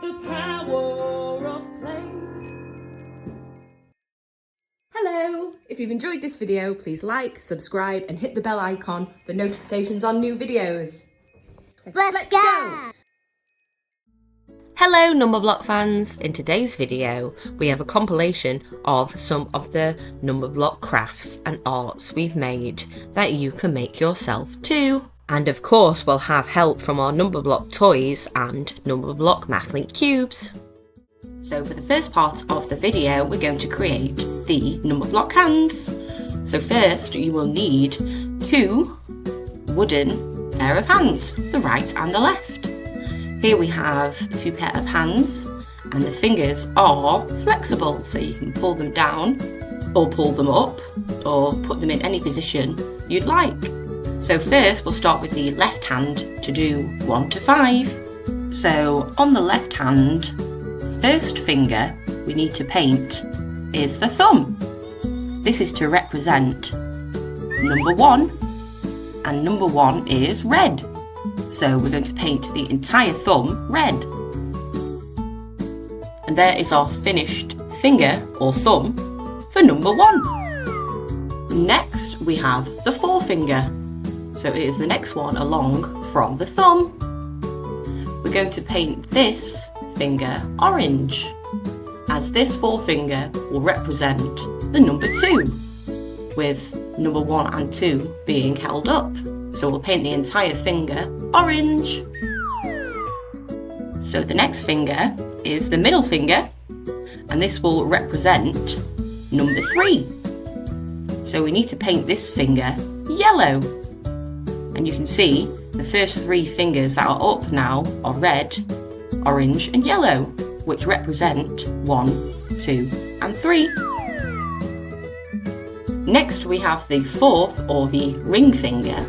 The power of play. Hello! If you've enjoyed this video, please like, subscribe and hit the bell icon for notifications on new videos. Let's go! Hello Numberblock fans! In today's video we have a compilation of some of the Numberblock crafts and arts we've made that you can make yourself too. And of course we'll have help from our Numberblock toys and Numberblock Math Cubes. So for the first part of the video we're going to create the Numberblock Hands. So first you will need two wooden pair of hands, the right and the left. Here we have two pair of hands and the fingers are flexible, so you can pull them down or pull them up or put them in any position you'd like. So first we'll start with the left hand to do 1 to 5. So on the left hand, first finger we need to paint is the thumb. This is to represent number 1, and number 1 is red. So we're going to paint the entire thumb red. And there is our finished finger or thumb for number 1. Next we have the forefinger. So it is the next one along from the thumb. We're going to paint this finger orange, as this forefinger will represent the number 2, with number 1 and 2 being held up. So we'll paint the entire finger orange. So the next finger is the middle finger, and this will represent number 3. So we need to paint this finger yellow. And you can see the first 3 fingers that are up now are red, orange and yellow, which represent 1, 2 and 3. Next we have the fourth or the ring finger,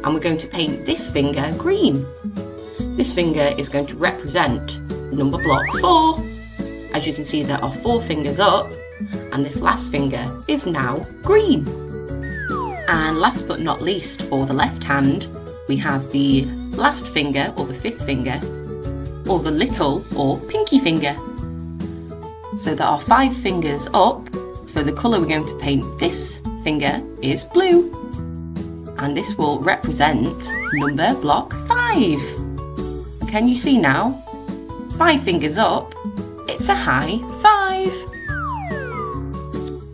and we're going to paint this finger green. This finger is going to represent number block 4. As you can see, there are 4 fingers up, and this last finger is now green. And last but not least, for the left hand, we have the last finger or the 5th finger, or the little or pinky finger. So there are 5 fingers up, so the colour we're going to paint this finger is blue. And this will represent number block 5. Can you see now? 5 fingers up, it's a high 5.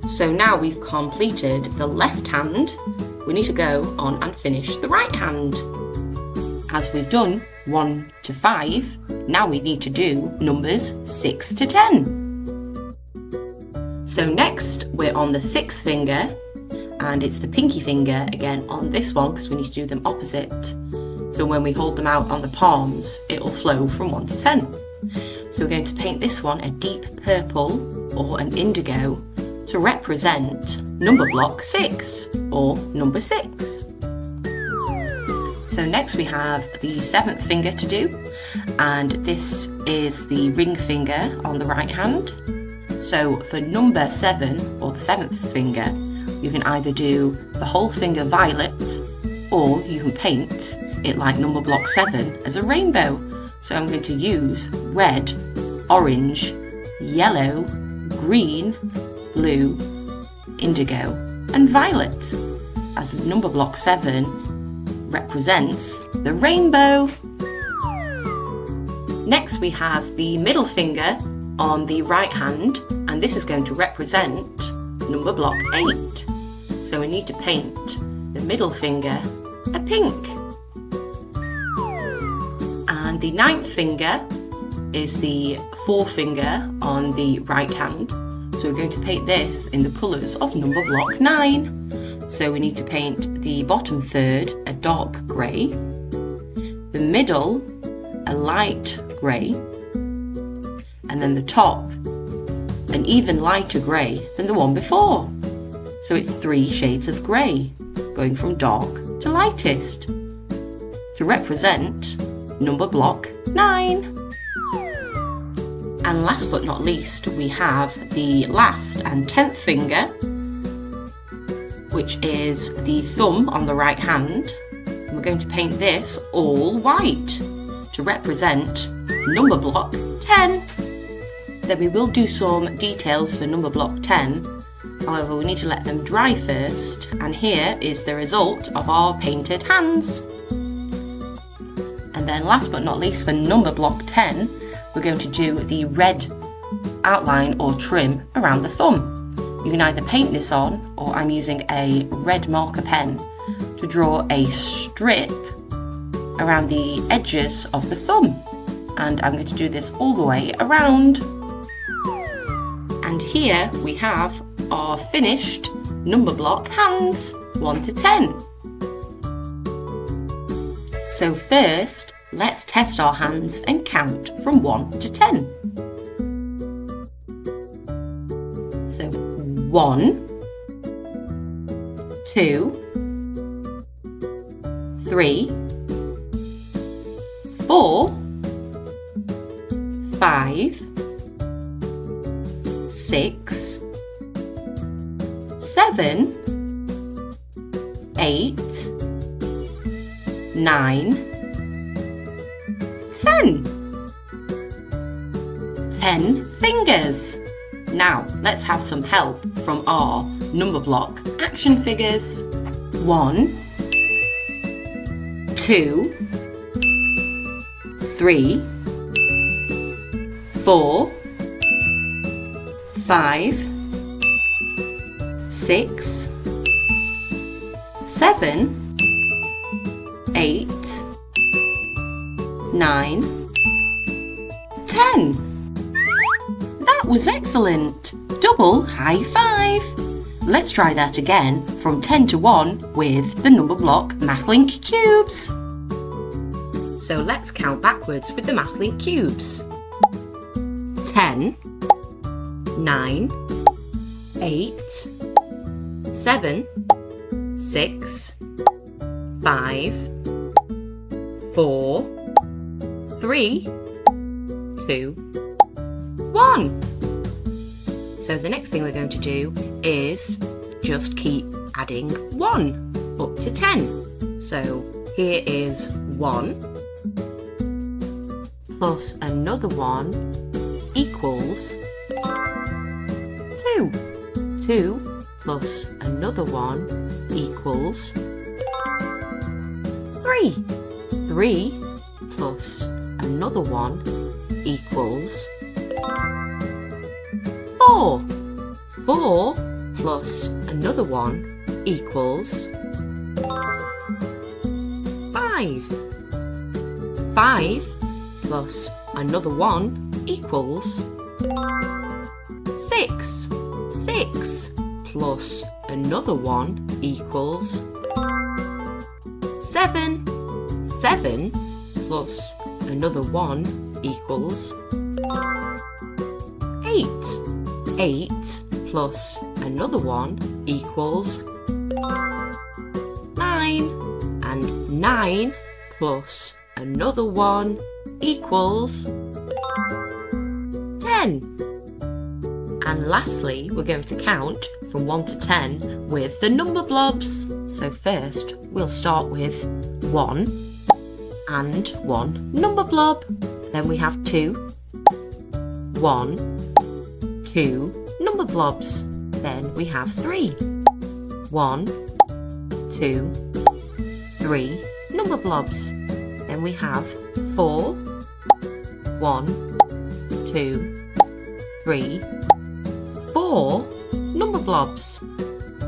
So now we've completed the left hand, we need to go on and finish the right hand. As we've done 1 to 5, now we need to do numbers 6 to 10. So next we're on the 6th finger, and it's the pinky finger again on this one because we need to do them opposite. So when we hold them out on the palms, it will flow from 1 to 10. So we're going to paint this one a deep purple or an indigo to represent number block 6 or number 6. So next we have the 7th finger to do, and this is the ring finger on the right hand. So for number 7 or the 7th finger, you can either do the whole finger violet, or you can paint it like number block 7 as a rainbow. So I'm going to use red, orange, yellow, green, blue, indigo and violet, as number block 7 represents the rainbow. Next we have the middle finger on the right hand, and this is going to represent number block 8. So we need to paint the middle finger a pink. And the 9th finger is the forefinger on the right hand. So we're going to paint this in the colours of number block 9. So we need to paint the bottom third a dark grey, the middle a light grey, and then the top an even lighter grey than the one before. So it's 3 shades of grey, going from dark to lightest, to represent number block 9. And last but not least, we have the last and 10th finger, which is the thumb on the right hand. And we're going to paint this all white to represent Numberblock 10. Then we will do some details for Numberblock 10. However, we need to let them dry first. And here is the result of our painted hands. And then last but not least for Numberblock 10, we're going to do the red outline or trim around the thumb. You can either paint this on, or I'm using a red marker pen to draw a strip around the edges of the thumb. And I'm going to do this all the way around. And here we have our finished Numberblock hands, 1 to 10. So first, let's test our hands and count from 1 to 10. So 1, 2, 3, 4, 5, 6, 7, 8, 9, 10. 10 fingers. Now, let's have some help from our Numberblock action figures. 1, 2, 3, 4, 5, 6, 7, 8, 9, 10. That was excellent! Double high five! Let's try that again from 10 to 1 with the Numberblock MathLink Cubes. So let's count backwards with the MathLink Cubes. 10, 9, 8, 7, 6, 5, 4, 3, 2, 1. So the next thing we're going to do is just keep adding 1 up to 10. So here is 1 plus another 1 equals 2. 2 plus another 1 equals 3. 3 plus another 1 equals 4. 4 plus another 1 equals 5. 5 plus another 1 equals 6. 6 plus another 1 equals 7. 7 plus another 1 equals 8. 8 plus another 1 equals 9. And 9 plus another 1 equals 10. And lastly, we're going to count from 1 to 10 with the Numberblobs. So first, we'll start with 1 and 1 Numberblob. Then we have 2, 1, 2 Numberblobs. Then we have 3, 1, 2, 3 Numberblobs. Then we have 4, 1, 2, 3, 4 Numberblobs.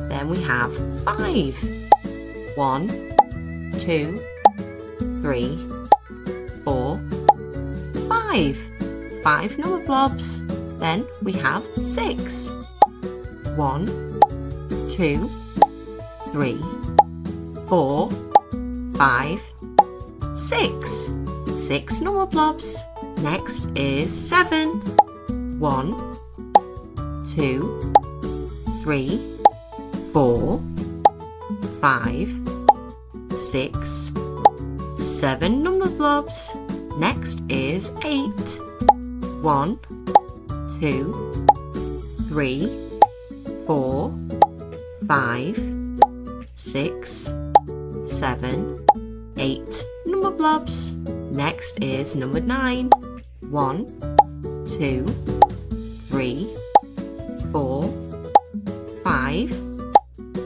Then we have 5, 1, 2, 3, 4, 5. 5 Numberblobs. Then we have 6, 1, 2, 3, 4, 5, 6. 6 Numberblobs. Next is 7, 1, 2, 3, 4, 5, 6, 7 Numberblobs. Next is 8, 1, 2, 3, 4, 5, 6, 7, 8 Numberblobs. Next is number 9, 1, 2, 3, 4, 5,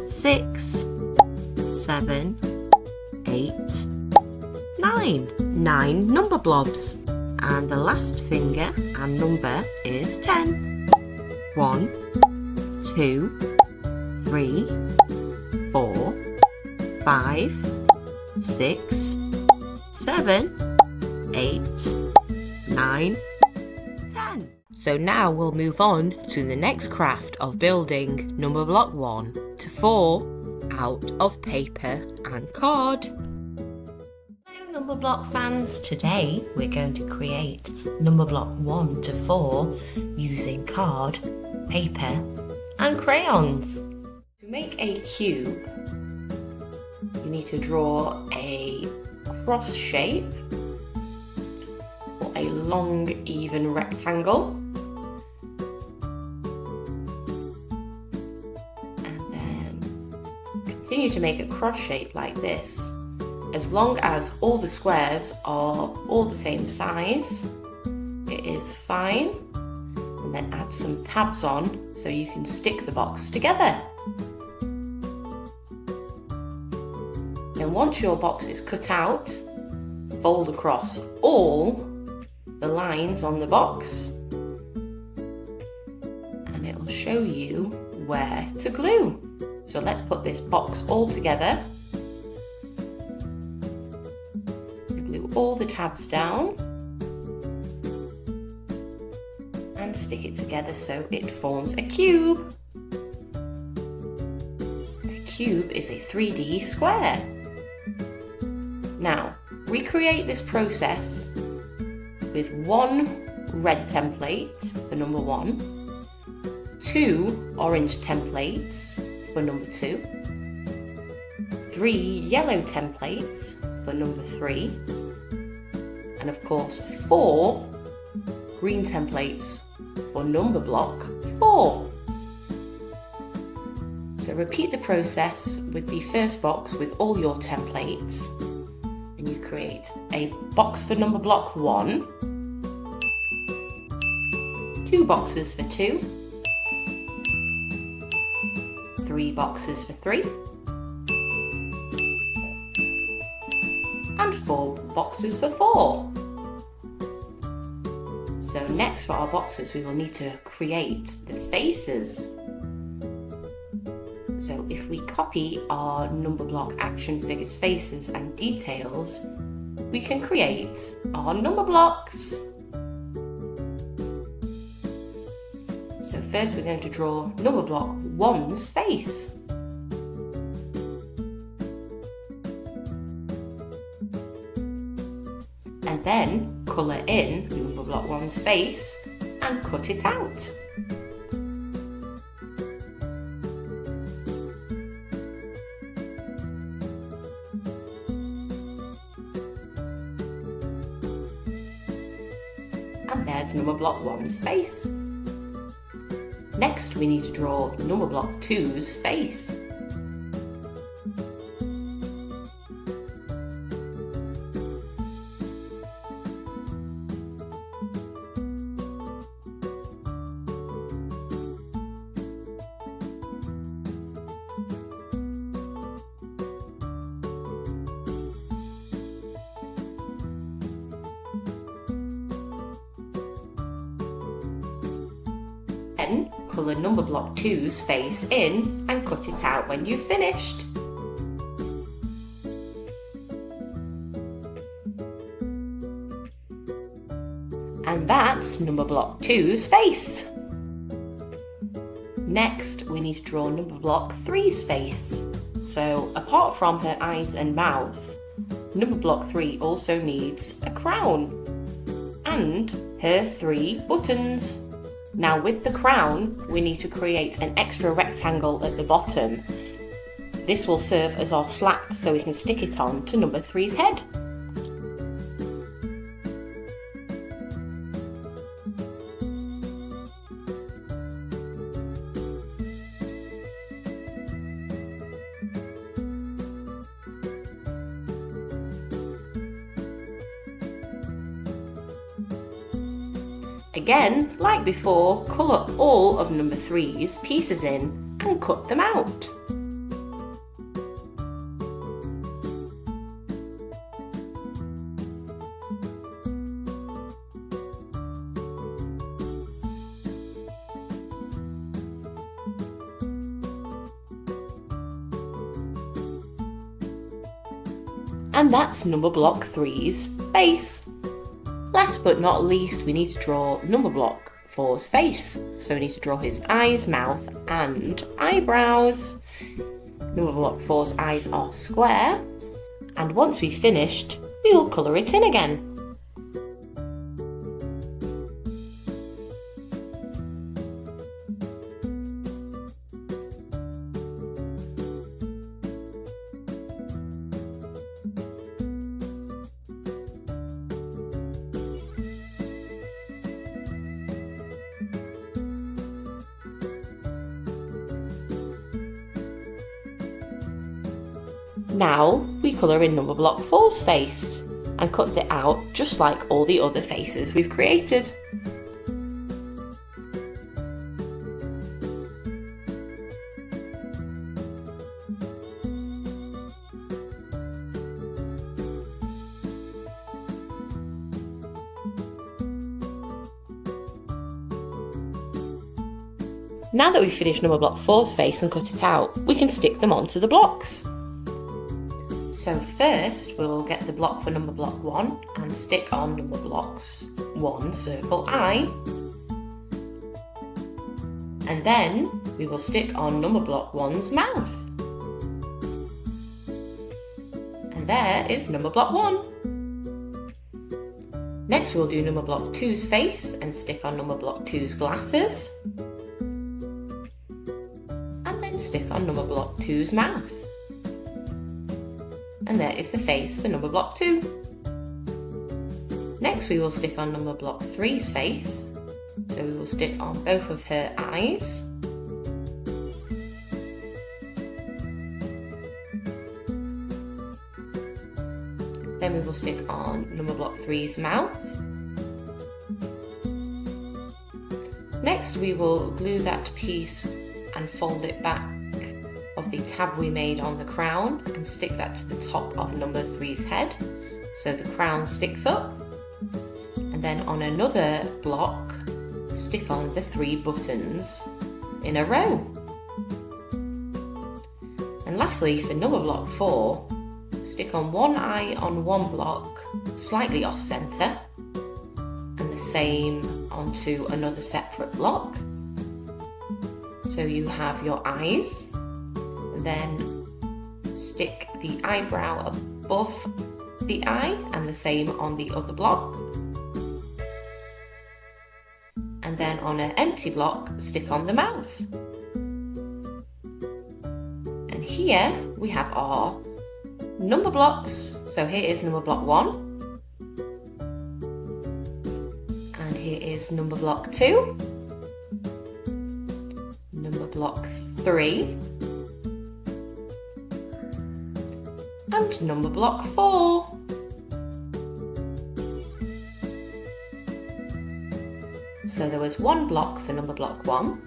6, 7, 8, 9. 9 number blobs. And the last finger and number is 10. 1, 2, 3, 4, 5, 6, 7, 8, 9, 10. So now we'll move on to the next craft of building number block 1 to 4 out of paper and card. Hello Numberblock fans, today we're going to create number block 1 to 4 using card, paper and crayons. To make a cube, you need to draw a cross shape or a long even rectangle. Continue to make a cross shape like this, as long as all the squares are all the same size, it is fine. And then add some tabs on so you can stick the box together. Then once your box is cut out, fold across all the lines on the box and it will show you where to glue. So let's put this box all together. Glue all the tabs down and stick it together so it forms a cube. A cube is a 3D square. Now, recreate this process with 1 red template for number 1, 2 orange templates for number 2, 3 yellow templates for number 3, and of course 4 green templates for number block 4. So repeat the process with the first box with all your templates, and you create a box for number block 1, 2 boxes for 2, 3 boxes for 3, and 4 boxes for 4. So next for our boxes we will need to create the faces. So if we copy our Numberblock action figures faces and details, we can create our number blocks. So first we're going to draw Numberblock 1's face. And then colour in Numberblock 1's face and cut it out. And there's Numberblock 1's face. Next we need to draw Numberblock 2's face. Then colour Numberblock 2's face in and cut it out when you've finished. And that's Numberblock 2's face. Next we need to draw Numberblock 3's face. So apart from her eyes and mouth, Numberblock 3 also needs a crown and her 3 buttons. Now with the crown, we need to create an extra rectangle at the bottom. This will serve as our flap so we can stick it on to number 3's head. Again, like before, colour all of number 3's pieces in and cut them out. And that's Numberblock 3's face. Last but not least, we need to draw Numberblock 4's face. So we need to draw his eyes, mouth and eyebrows. Numberblock 4's eyes are square. And once we've finished, we will colour it in again. Now we colour in Numberblock 4's face and cut it out just like all the other faces we've created. Now that we've finished Numberblock 4's face and cut it out, we can stick them onto the blocks. So first we'll get the block for Numberblock 1 and stick on Numberblock's 1 circle eye. And then we will stick on Numberblock 1's mouth. And there is Numberblock 1. Next we'll do Numberblock 2's face and stick on Numberblock 2's glasses. And then stick on Numberblock 2's mouth. And there is the face for Numberblock 2. Next we will stick on Numberblock 3's face. So we will stick on both of her eyes. Then we will stick on Numberblock 3's mouth. Next we will glue that piece and fold it back of the tab we made on the crown and stick that to the top of number 3's head so the crown sticks up. And then on another block, stick on the 3 buttons in a row. And lastly, for Numberblock 4, stick on one eye on one block, slightly off centre, and the same onto another separate block. So you have your eyes, and then stick the eyebrow above the eye and the same on the other block. And then on an empty block, stick on the mouth. And here we have our number blocks. So here is Numberblock 1. And here is Numberblock 2. Numberblock 3. And Numberblock 4. So there was 1 block for Numberblock 1,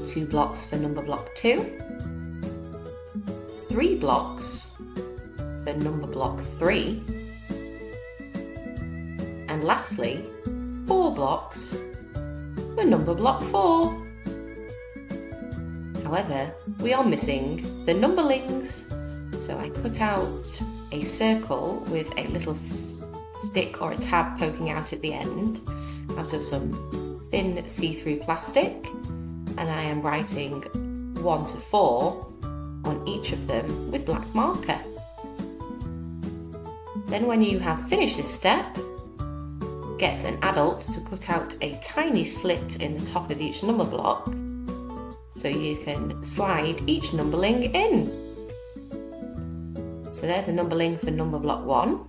2 blocks for Numberblock 2, 3 blocks for Numberblock 3, and lastly 4 blocks for Numberblock 4. However, we are missing the numberlings. So I cut out a circle with a little stick or a tab poking out at the end out of some thin see-through plastic, and I am writing 1 to 4 on each of them with black marker. Then when you have finished this step, get an adult to cut out a tiny slit in the top of each number block so you can slide each numberling in. So there's a numberling for Numberblock 1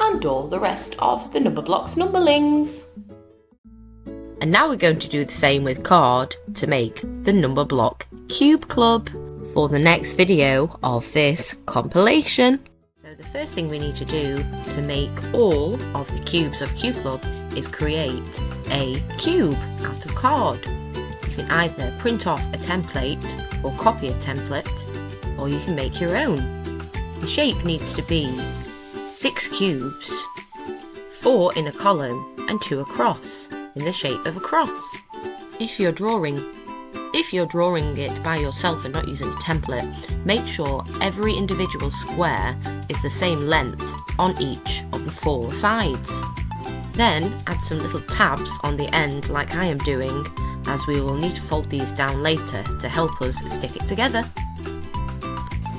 and all the rest of the Numberblock's numberlings. And now we're going to do the same with card to make the Numberblock Cube Club for the next video of this compilation. So So the first thing we need to do to make all of the cubes of Cube Club is create a cube out of card. You can either print off a template or copy a template, or you can make your own. The shape needs to be 6 cubes, 4 in a column and 2 across, in the shape of a cross. If you're drawing it by yourself and not using a template, make sure every individual square is the same length on each of the 4 sides. Then add some little tabs on the end like I am doing, as we will need to fold these down later to help us stick it together.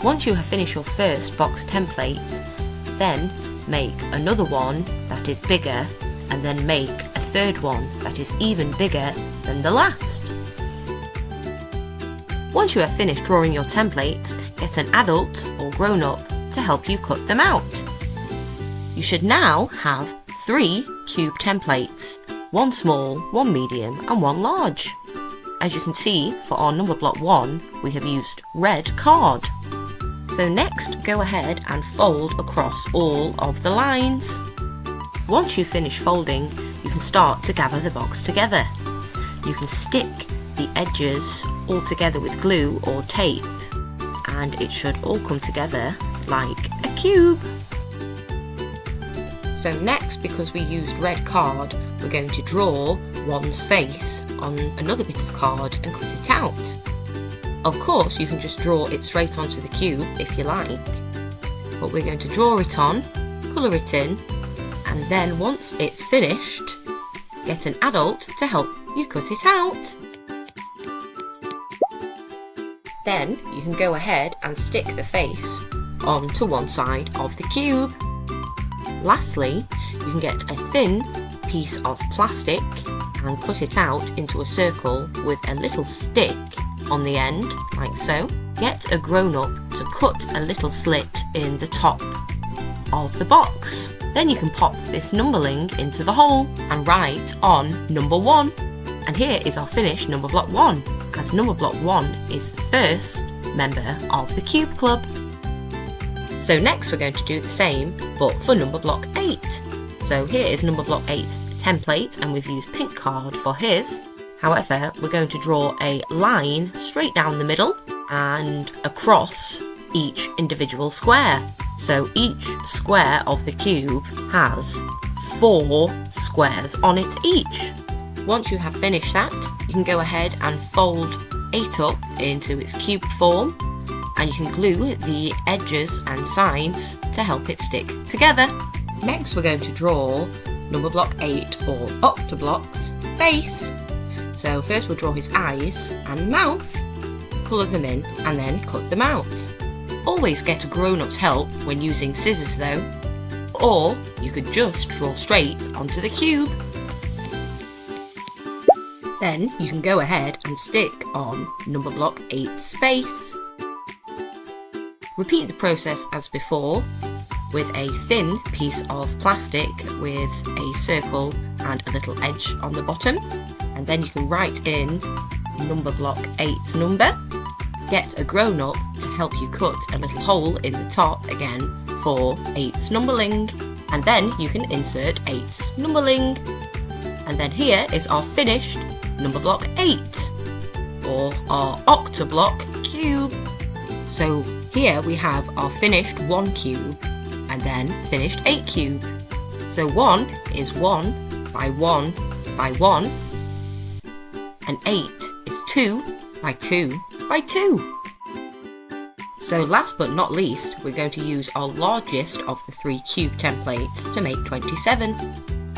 Once you have finished your first box template, then make another one that is bigger, and then make a third one that is even bigger than the last. Once you have finished drawing your templates, get an adult or grown-up to help you cut them out. You should now have 3 cube templates, 1 small, 1 medium and 1 large. As you can see, for our Numberblock 1, we have used red card. So next, go ahead and fold across all of the lines. Once you finish folding, you can start to gather the box together. You can stick the edges all together with glue or tape, and it should all come together like a cube. So next, because we used red card, we're going to draw one's face on another bit of card and cut it out. Of course, you can just draw it straight onto the cube if you like, but we're going to draw it on, colour it in, and then once it's finished, get an adult to help you cut it out. Then you can go ahead and stick the face onto one side of the cube. Lastly, you can get a thin piece of plastic and cut it out into a circle with a little stick on the end, like so. Get a grown-up to cut a little slit in the top of the box. Then you can pop this numbering into the hole and write on number 1. And here is our finished Numberblock 1, as Numberblock 1 is the first member of the Cube Club. So next we're going to do the same, but for Numberblock 8. So here is Numberblock 8's template, and we've used pink card for his. However, we're going to draw a line straight down the middle and across each individual square. So each square of the cube has 4 squares on it each. Once you have finished that, you can go ahead and fold 8 up into its cube form, and you can glue the edges and sides to help it stick together. Next we're going to draw Numberblock 8 or Octoblock's face. So first we'll draw his eyes and mouth, colour them in and then cut them out. Always get a grown-up's help when using scissors though, or you could just draw straight onto the cube. Then you can go ahead and stick on Numberblock 8's face. Repeat the process as before, with a thin piece of plastic with a circle and a little edge on the bottom, and then you can write in Numberblock 8's number. Get a grown-up to help you cut a little hole in the top again for 8's numbering, and then you can insert 8's numbering. And then here is our finished Numberblock 8, or our Octoblock cube. So here we have our finished 1 cube and then finished 8 cube. So 1 is 1 by 1 by 1, and 8 is 2 by 2 by 2. So last but not least, we're going to use our largest of the 3 cube templates to make 27.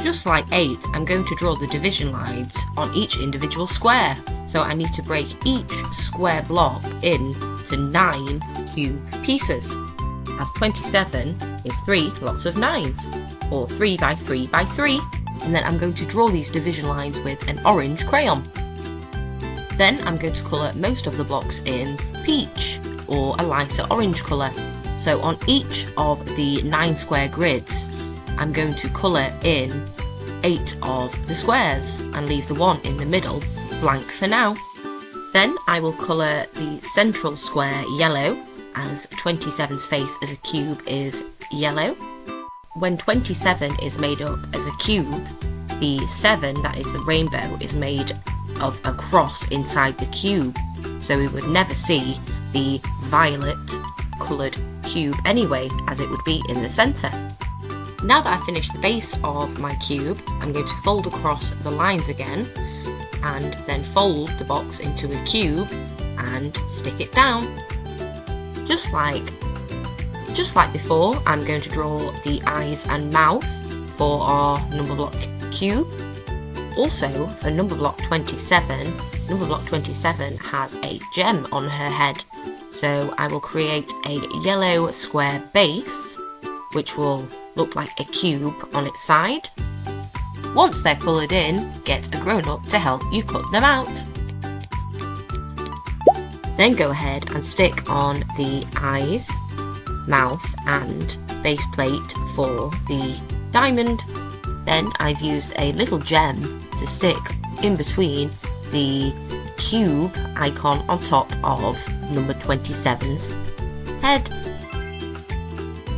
Just like 8, I'm going to draw the division lines on each individual square. So I need to break each square block into 9 cube pieces, as 27 is 3 lots of 9s, or 3 by 3 by 3. And then I'm going to draw these division lines with an orange crayon. Then I'm going to colour most of the blocks in peach, or a lighter orange colour. So on each of the 9 square grids, I'm going to colour in 8 of the squares and leave the one in the middle blank for now. Then I will colour the central square yellow as 27's face as a cube is yellow. When 27 is made up as a cube, the 7, that is the rainbow, is made of a cross inside the cube, so we would never see the violet coloured cube anyway, as it would be in the centre. Now that I've finished the base of my cube, I'm going to fold across the lines again and then fold the box into a cube and stick it down. Just like before, I'm going to draw the eyes and mouth for our Numberblock cube. Also, for Numberblock 27, Numberblock 27 has a gem on her head, so I will create a yellow square base which will look like a cube on its side. Once they're coloured in, get a grown-up to help you cut them out. Then go ahead and stick on the eyes, mouth and base plate for the diamond. Then I've used a little gem to stick in between the cube icon on top of number 27's head.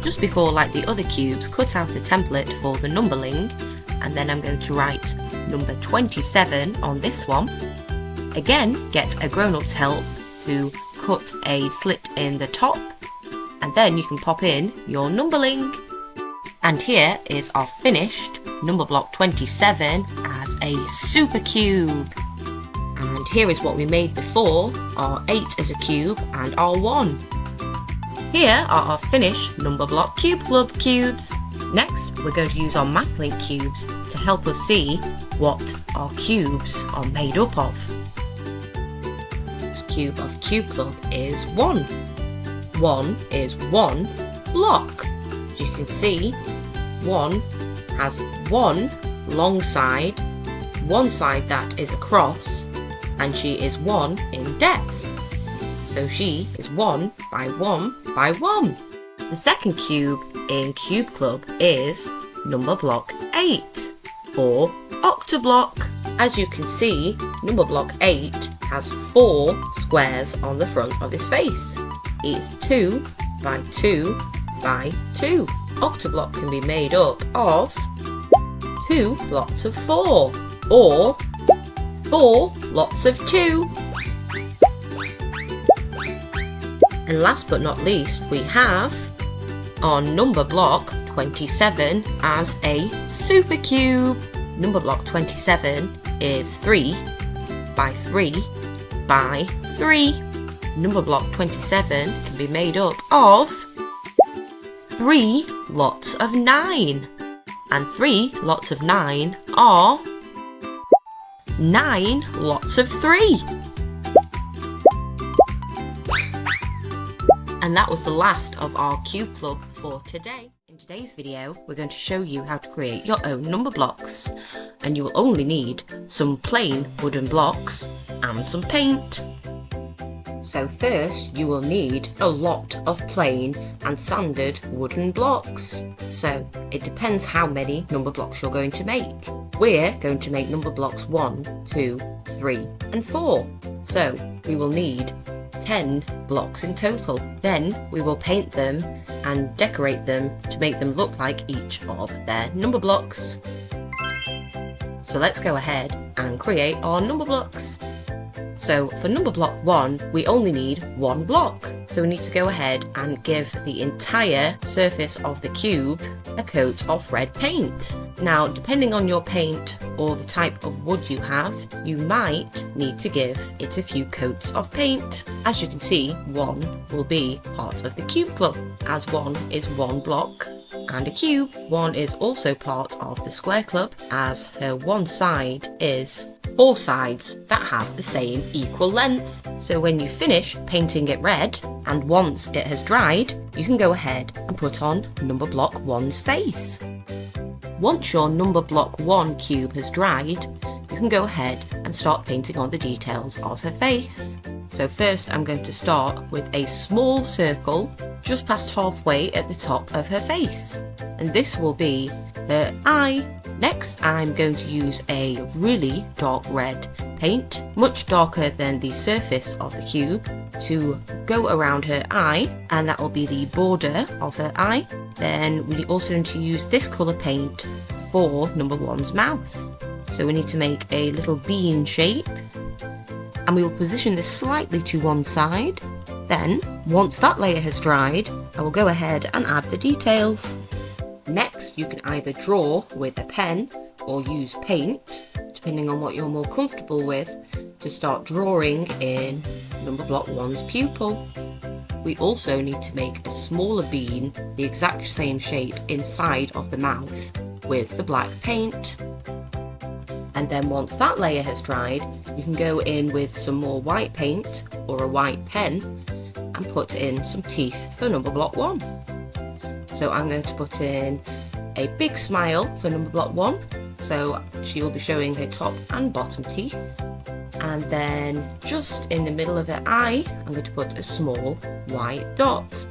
Just before, like the other cubes, cut out a template for the numbering, and then I'm going to write number 27 on this one. Again, get a grown-up's help to cut a slit in the top, and then you can pop in your numbering. And here is our finished Numberblock 27 as a super cube. And here is what we made before, our 8 as a cube and our 1. Here are our finished Numberblock Cube Club cubes. Next, we're going to use our MathLink cubes to help us see what our cubes are made up of. This cube of Cube Club is 1. 1 is 1 block. As you can see, 1 has one long side, one side that is a cross, and she is 1 in depth. So she is 1 by 1 by 1. The second cube in Cube Club is Numberblock 8, or Octoblock. As you can see, Numberblock 8 has 4 squares on the front of his face. It's 2 by 2 by 2. Octoblock can be made up of 2 lots of 4, or 4 lots of 2. And last but not least, we have our Numberblock 27 as a super cube. Numberblock 27 is 3 by 3 by 3. Numberblock 27 can be made up of 3 lots of 9. And 3 lots of 9 are 9 lots of 3. And that was the last of our Cube Club for today. In today's video, we're going to show you how to create your own number blocks. And you will only need some plain wooden blocks and some paint. So first, you will need a lot of plain and sanded wooden blocks. So it depends how many number blocks you're going to make. We're going to make number blocks 1, 2, 3 and 4. So we will need 10 blocks in total. Then we will paint them and decorate them to make them look like each of their number blocks. So let's go ahead and create our number blocks. So for number block 1, we only need 1 block. So we need to go ahead and give the entire surface of the cube a coat of red paint. Now, depending on your paint or the type of wood you have, you might need to give it a few coats of paint. As you can see, 1 will be part of the Cube Club, as 1 is 1 block and a cube. 1 is also part of the Square Club, as her one side is 4 sides that have the same equal length. So when you finish painting it red, and once it has dried, you can go ahead and put on Numberblock 1's face. Once your Numberblock 1 cube has dried, you can go ahead and start painting on the details of her face. So first I'm going to start with a small circle just past halfway at the top of her face, and this will be her eye. Next, I'm going to use a really dark red paint, much darker than the surface of the cube, to go around her eye, and that will be the border of her eye. Then we also need to use this colour paint for number 1's mouth. So we need to make a little bean shape, and we will position this slightly to one side. Then, once that layer has dried, I will go ahead and add the details. Next, you can either draw with a pen or use paint, depending on what you're more comfortable with, to start drawing in Numberblock 1's pupil. We also need to make a smaller bean, the exact same shape inside of the mouth, with the black paint. And then once that layer has dried, you can go in with some more white paint or a white pen and put in some teeth for Numberblock 1. So I'm going to put in a big smile for Numberblock 1, so she will be showing her top and bottom teeth. And then just in the middle of her eye, I'm going to put a small white dot.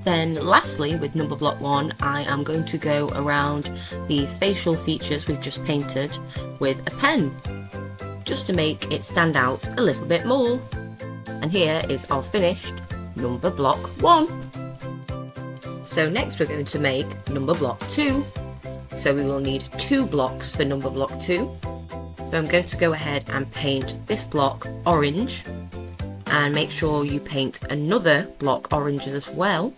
Then lastly, with Numberblock 1, I am going to go around the facial features we've just painted with a pen, just to make it stand out a little bit more. And here is our finished Numberblock 1. So next we're going to make Numberblock 2. So we will need 2 blocks for Numberblock 2. So I'm going to go ahead and paint this block orange, and make sure you paint another block orange as well.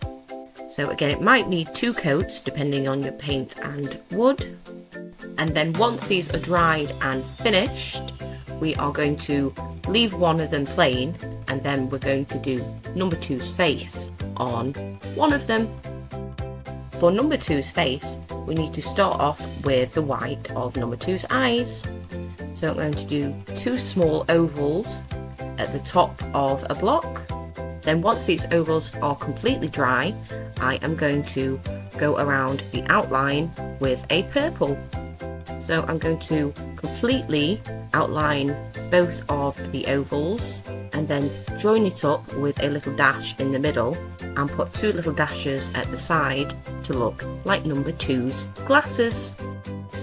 So again, it might need 2 coats depending on your paint and wood. And then once these are dried and finished, we are going to leave one of them plain, and then we're going to do number 2's face on one of them. For number 2's face, we need to start off with the white of number 2's eyes. So I'm going to do 2 small ovals at the top of a block. Then once these ovals are completely dry, I am going to go around the outline with a purple. So I'm going to completely outline both of the ovals and then join it up with a little dash in the middle, and put 2 little dashes at the side to look like number 2's glasses.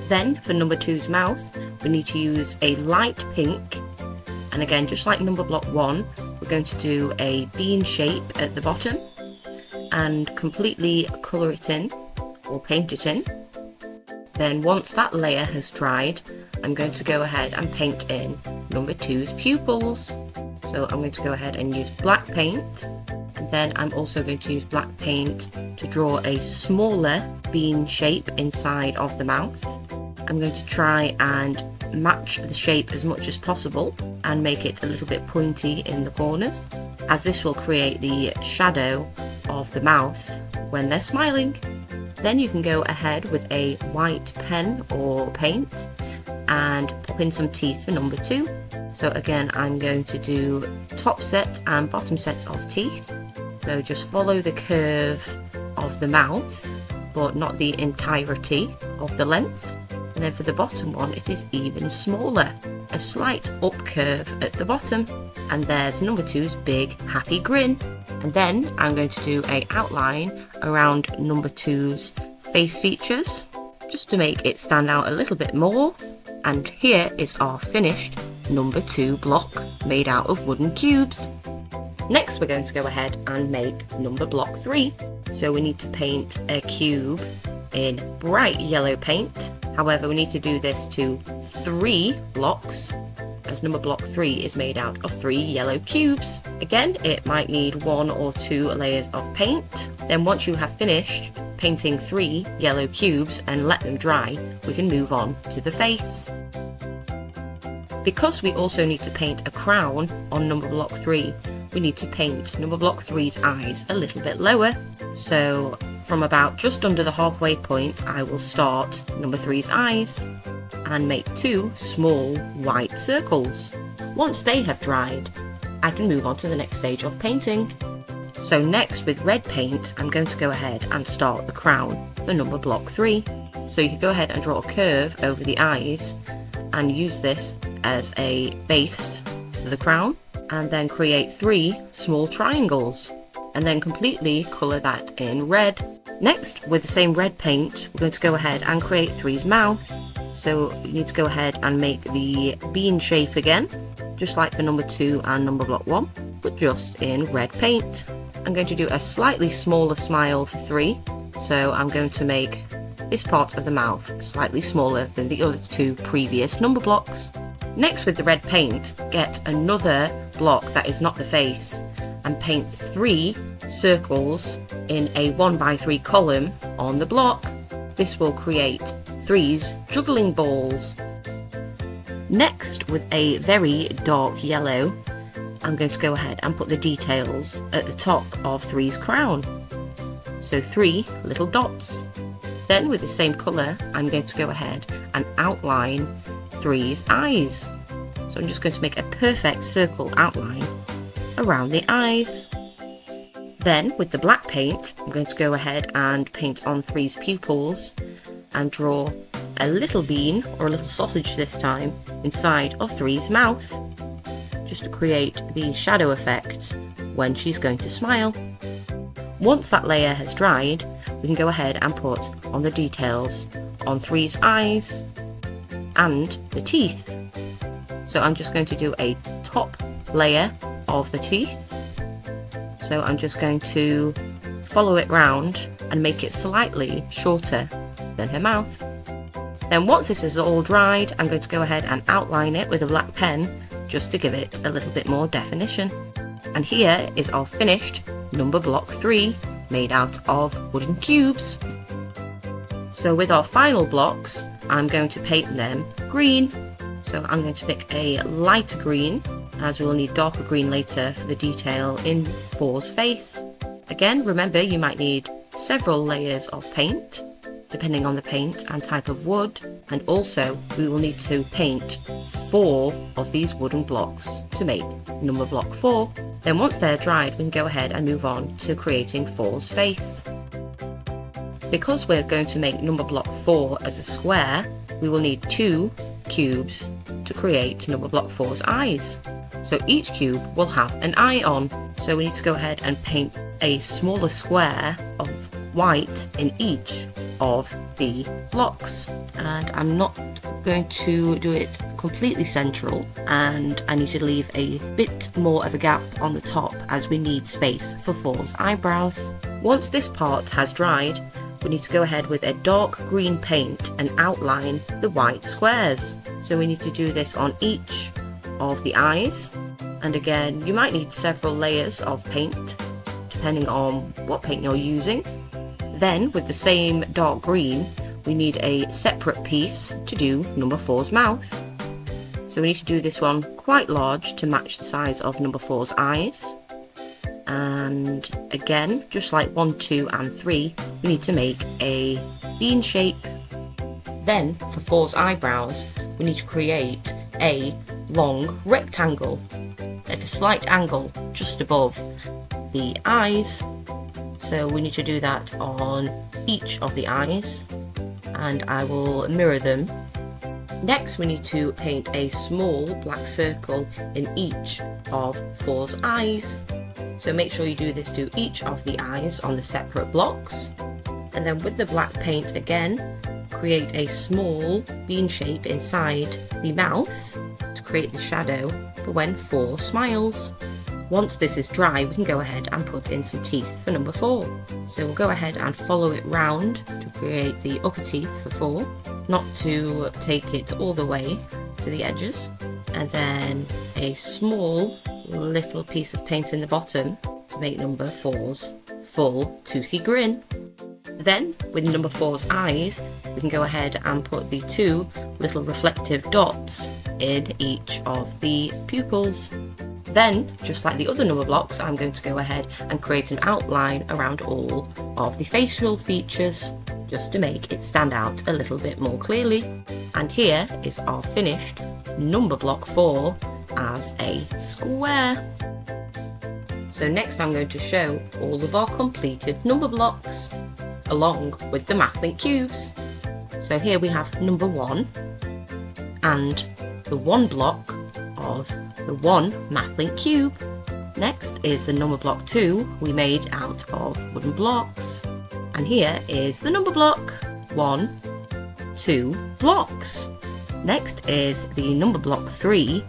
Then for number 2's mouth, we need to use a light pink, and again, just like Numberblock 1, we're going to do a bean shape at the bottom and completely colour it in or paint it in. Then once that layer has dried, I'm going to go ahead and paint in number 2's pupils. So I'm going to go ahead and use black paint, and then I'm also going to use black paint to draw a smaller bean shape inside of the mouth. I'm going to try and match the shape as much as possible and make it a little bit pointy in the corners, as this will create the shadow of the mouth when they're smiling. Then you can go ahead with a white pen or paint and pop in some teeth for number 2. So again, I'm going to do top set and bottom set of teeth. So just follow the curve of the mouth, but not the entirety of the length. And then for the bottom one, it is even smaller, a slight up curve at the bottom. And there's number 2's big happy grin. And then I'm going to do an outline around number 2's face features, just to make it stand out a little bit more. And here is our finished number 2 block made out of wooden cubes. Next we're going to go ahead and make Numberblock 3. So we need to paint a cube in bright yellow paint. However, we need to do this to 3 blocks, as Numberblock 3 is made out of 3 yellow cubes. Again, it might need 1 or 2 layers of paint. Then once you have finished painting 3 yellow cubes and let them dry, we can move on to the face. Because we also need to paint a crown on Numberblock 3, we need to paint Numberblock 3's eyes a little bit lower. So from about just under the halfway point, I will start number 3's eyes and make 2 small white circles. Once they have dried, I can move on to the next stage of painting. So next, with red paint, I'm going to go ahead and start the crown for Numberblock 3. So you can go ahead and draw a curve over the eyes and use this as a base for the crown, and then create 3 small triangles, and then completely colour that in red. Next, with the same red paint, we're going to go ahead and create 3's mouth. So you need to go ahead and make the bean shape again, just like for number 2 and Numberblock 1, but just in red paint. I'm going to do a slightly smaller smile for 3, so I'm going to make this part of the mouth slightly smaller than the other 2 previous number blocks. Next, with the red paint, get another block that is not the face and paint 3 circles in a 1x3 column on the block. This will create 3's juggling balls. Next, with a very dark yellow, I'm going to go ahead and put the details at the top of 3's crown. So 3 little dots. Then with the same colour, I'm going to go ahead and outline 3's eyes. So I'm just going to make a perfect circle outline around the eyes. Then with the black paint, I'm going to go ahead and paint on 3's pupils and draw a little bean, or a little sausage this time, inside of 3's mouth, just to create the shadow effect when she's going to smile. Once that layer has dried, we can go ahead and put on the details on 3's eyes and the teeth. So I'm just going to do a top layer of the teeth. So I'm just going to follow it round and make it slightly shorter than her mouth. Then once this is all dried, I'm going to go ahead and outline it with a black pen just to give it a little bit more definition. And here is our finished number block 3 made out of wooden cubes. So with our final blocks, I'm going to paint them green. So I'm going to pick a lighter green, as we will need darker green later for the detail in 4's face. Again, remember you might need several layers of paint, depending on the paint and type of wood, and also we will need to paint 4 of these wooden blocks to make number block 4. Then once they're dried, we can go ahead and move on to creating 4's face. Because we're going to make number block 4 as a square, we will need 2 cubes to create number block 4's eyes. So each cube will have an eye on. So we need to go ahead and paint a smaller square of white in each of the blocks. And I'm not going to do it completely central, and I need to leave a bit more of a gap on the top as we need space for 4's eyebrows. Once this part has dried, we need to go ahead with a dark green paint and outline the white squares. So we need to do this on each of the eyes, and again you might need several layers of paint depending on what paint you're using. Then with the same dark green, we need a separate piece to do number 4's mouth. So we need to do this one quite large to match the size of number 4's eyes. And again, just like 1, 2 and 3, we need to make a bean shape. Then for 4's eyebrows, we need to create a long rectangle at a slight angle just above the eyes. So we need to do that on each of the eyes, and I will mirror them. Next, we need to paint a small black circle in each of 4's eyes. So make sure you do this to each of the eyes on the separate blocks. And then with the black paint again, create a small bean shape inside the mouth to create the shadow for when 4 smiles. Once this is dry, we can go ahead and put in some teeth for number 4. So we'll go ahead and follow it round to create the upper teeth for 4, not to take it all the way to the edges. And then a small little piece of paint in the bottom to make number 4's full toothy grin. Then with number 4's eyes, we can go ahead and put the 2 little reflective dots in each of the pupils. Then, just like the other number blocks, I'm going to go ahead and create an outline around all of the facial features, just to make it stand out a little bit more clearly. And here is our finished number block 4 as a square. So next I'm going to show all of our completed number blocks, along with the MathLink cubes. So here we have number 1 and the 1 block of the 1 MathLink cube. Next is the number block 2 we made out of wooden blocks. And here is the number block 1, 2 blocks. Next is the Numberblock 3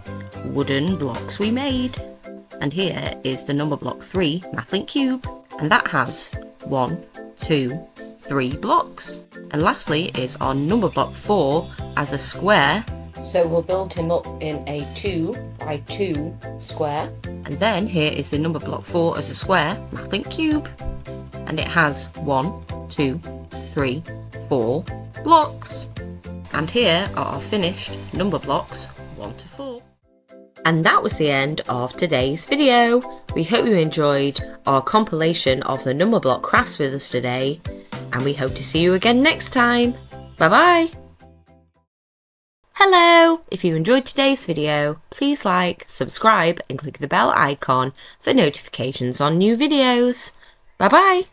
wooden blocks we made. And here is the Numberblock 3 Mathlink cube, and that has 1, 2, 3 blocks. And lastly is our Numberblock 4 as a square, so we'll build him up in a 2 by 2 square. And then here is the Numberblock 4 as a square Mathlink cube, and it has 1, 2, 3, 4 blocks. And here are our finished number blocks 1 to 4. And that was the end of today's video. We hope you enjoyed our compilation of the Numberblock crafts with us today, and we hope to see you again next time. Bye bye! Hello! If you enjoyed today's video, please like, subscribe and click the bell icon for notifications on new videos. Bye bye!